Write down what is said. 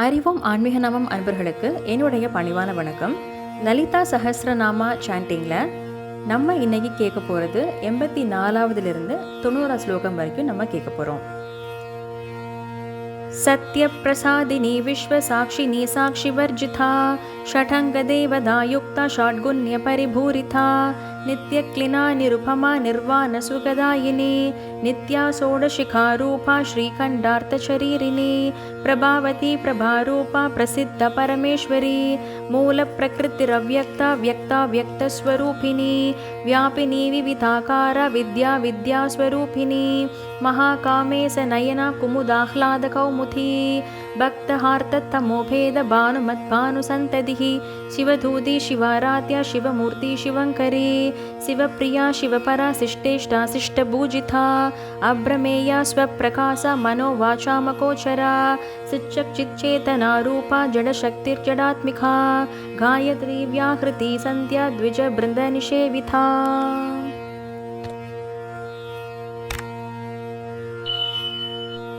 அறிவோம் ஆன்மீக நாமம் அன்பர்களுக்கு என்னுடைய பணிவான வணக்கம். லலிதா சஹஸ்ரநாமா சாண்டிங்கில் நம்ம இன்னைக்கு கேட்க போகிறது 84லிருந்து 90 ஸ்லோகம் வரைக்கும் நம்ம கேட்க போகிறோம். सत्यप्रसादिनी विश्वसाक्षिनी साक्षिवर्जिता षठङ्गदेवदायुक्ता षड्गुण्यपरिभूरिता नित्यक्लिना निरुपमा निर्वाणसुखदायिनी नित्या षोडशिखारूपा श्रीखण्डार्थशरीरिणी प्रभावती प्रभारूपा प्रसिद्धपरमेश्वरी मूलप्रकृतिरव्यक्ता व्यक्ता व्यक्तस्वरूपिणी व्यापिनी विविधाकारा विद्या विद्यास्वरूपिणी महाकामेश नयना कुमुदाह्लादकौमुदी भक्तहार्ततमोभेद भानुमद्भानुसन्ततिः शिवधूति शिवाराध्या शिवमूर्ति शिवङ्करी शिवप्रिया शिवपरा शिष्टेष्टा शिष्टभूजिता अभ्रमेया स्वप्रकाशा मनोवाचामकोचरा चिच्चेतनारूपा जडशक्तिर्जडात्मिका गायत्री व्याहृति सन्ध्या द्विजबृन्दनिषेविता.